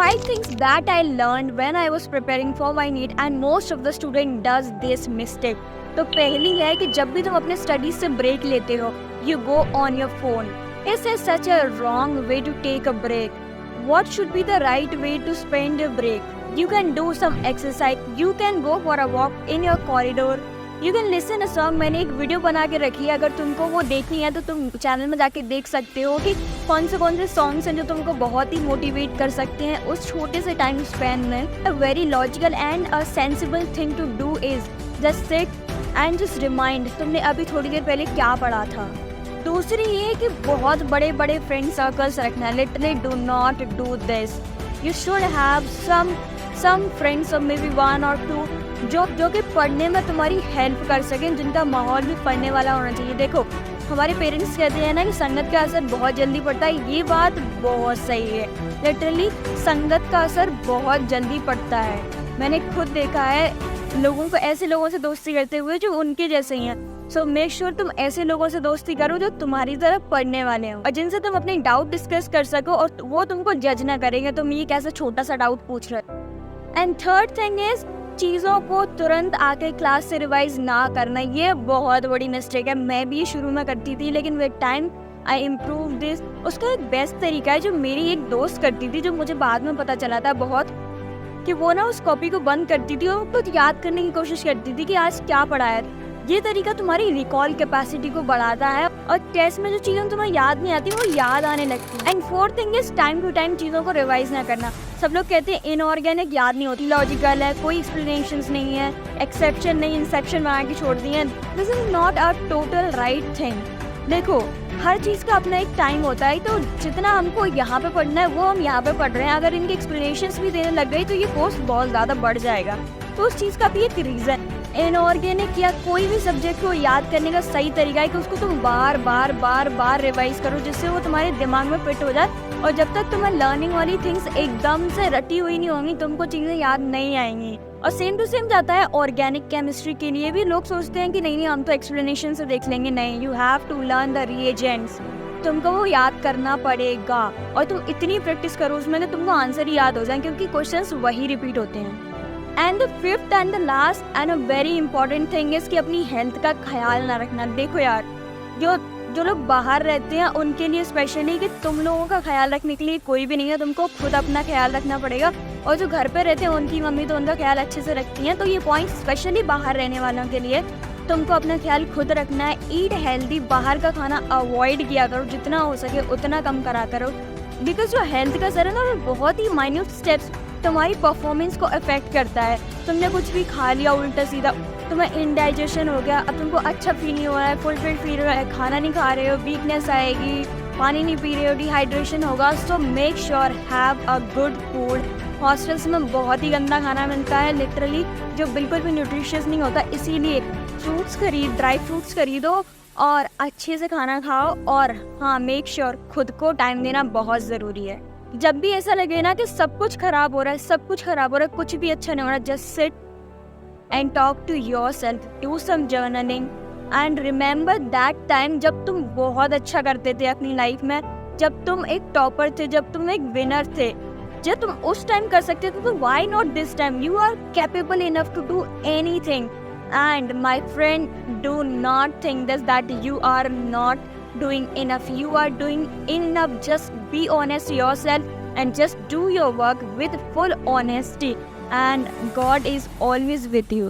5 things that I learned when I was preparing for my NEET and most of the student does this mistake. तो पहली है कि जब भी तुम अपने स्टडीज से ब्रेक लेते हो, you go on your phone. This is such a wrong way to take a break. What should be the right way to spend a break? You can do some exercise. You can go for a walk in your corridor. You can listen a song. मैंने एक video बना के रखी है, अगर तुमको वो देखनी है तो तुम चैनल में जाके देख सकते हो कि कौन से सॉन्ग्स हैं जो तुमको बहुत ही मोटिवेट कर सकते हैं उस छोटे से टाइम स्पैन में. A very logical and a sensible thing to do is just sit and just remind तुमने अभी थोड़ी देर पहले क्या पढ़ा था. दूसरी ये कि बहुत बड़े बड़े फ्रेंड सर्कल्स रखना. Literally do not do this. You should have some friends maybe 1 or 2 जो कि पढ़ने में तुम्हारी हेल्प कर सकें, जिनका माहौल भी पढ़ने वाला होना चाहिए. देखो, हमारे पेरेंट्स कहते हैं ना कि संगत का असर बहुत जल्दी पड़ता है. ये बात बहुत सही है. लिटरली संगत का असर बहुत जल्दी पड़ता है. मैंने खुद देखा है लोगों को, ऐसे लोगों से दोस्ती करते हुए जो उनके जैसे ही हैं. सो मेक श्योर तुम ऐसे लोगों से दोस्ती करो जो तुम्हारी तरफ पढ़ने वाले हो और जिनसे तुम अपने डाउट डिस्कस कर सको और वो तुमको जज ना करेंगे तुम ये कैसे छोटा सा डाउट पूछ रहे हो. एंड थर्ड थिंग इज चीज़ों को तुरंत आके क्लास से रिवाइज ना करना. ये बहुत बड़ी मिस्टेक है. मैं भी शुरू में करती थी लेकिन with time I improve this. उसका एक बेस्ट तरीका है जो मेरी एक दोस्त करती थी, जो मुझे बाद में पता चला था बहुत, कि वो ना उस कॉपी को बंद करती थी और खुद याद करने की कोशिश करती थी कि आज क्या पढ़ाया. ये तरीका तुम्हारी रिकॉल कैपेसिटी को बढ़ाता है और टेस्ट में जो चीज़ें तुम्हें याद नहीं आती वो याद आने लगती है. And fourth thing is time to time चीज़ों को रिवाइज ना करना. सब लोग कहते हैं इनऑर्गेनिक याद नहीं होती, लॉजिकल है, कोई एक्सप्लेनेशंस नहीं है, एक्सेप्शन नहीं, इंसेप्शन बना के छोड़ दिए. This is not a total right thing. देखो, हर चीज़ का अपना एक टाइम होता है. तो जितना हमको यहाँ पे पढ़ना है वो हम यहाँ पे पढ़ रहे हैं. अगर इनकी एक्सप्लेनेशंस भी देने लग गई तो ये कोर्स बहुत ज़्यादा बढ़ जाएगा. तो उस चीज़ का भी एक रीज़न. इनऑर्गेनिक या कोई भी सब्जेक्ट को याद करने का सही तरीका है कि उसको तुम बार बार रिवाइज करो जिससे वो तुम्हारे दिमाग में फिट हो जाए. और जब तक तुम्हें लर्निंग वाली थिंग्स एकदम से रटी हुई नहीं होंगी तुमको चीज़ें याद नहीं आएंगी. और सेम टू सेम जाता है ऑर्गेनिक केमिस्ट्री के लिए भी. लोग सोचते हैं कि नहीं हम तो एक्सप्लेनेशन से देख लेंगे. नहीं, you have to learn the reagents. तुमको वो याद करना पड़ेगा और तुम इतनी प्रैक्टिस करो उसमें कि तुमको आंसर ही याद हो जाए क्योंकि क्वेश्चंस वही रिपीट होते हैं. And the fifth and the last and a very important thing is कि अपनी हेल्थ का ख्याल ना रखना. देखो यार, जो लोग बाहर रहते हैं उनके लिए स्पेशली कि तुम लोगों का ख्याल रखने के लिए कोई भी नहीं है. तुमको खुद अपना ख्याल रखना पड़ेगा. और जो घर पे रहते हैं उनकी मम्मी तो उनका ख्याल अच्छे से रखती हैं. तो ये पॉइंट स्पेशली बाहर रहने वालों के लिए. तुमको अपना ख्याल खुद रखना है. Eat healthy. बाहर का खाना अवॉइड किया करो, जितना हो सके उतना कम करा करो. बिकॉज जो हेल्थ का असर है ना वो बहुत ही माइन्यूट स्टेप्स तुम्हारी परफॉर्मेंस को अफेक्ट करता है. तुमने कुछ भी खा लिया उल्टा सीधा, तुम्हें इंडाइजेशन हो गया, अब तुमको अच्छा फील नहीं हो रहा है, फुलफिल फील हो रहा है, खाना नहीं खा रहे हो, वीकनेस आएगी, पानी नहीं पी रहे हो, डिहाइड्रेशन होगा. So make sure have a good food. Hostels में बहुत ही गंदा खाना मिलता है लिटरली, जो बिल्कुल भी न्यूट्रिशियस नहीं होता. इसीलिए फ्रूट्स ड्राई फ्रूट्स खरीदो और अच्छे से खाना खाओ. और हाँ, मेक श्योर खुद को टाइम देना बहुत ज़रूरी है. जब भी ऐसा लगे ना कि सब कुछ खराब हो रहा है, कुछ भी अच्छा नहीं हो रहा, just sit and talk to yourself. Do some journaling and remember that time जब तुम बहुत अच्छा करते थे अपनी लाइफ में, जब तुम एक टॉपर थे, जब तुम एक विनर थे, जब तुम उस टाइम कर सकते थे. तो why not this time? You are capable enough to do anything. And my friend, do not think this that you are not doing enough. You are doing enough. Just be honest yourself and just do your work with full honesty, and God is always with you.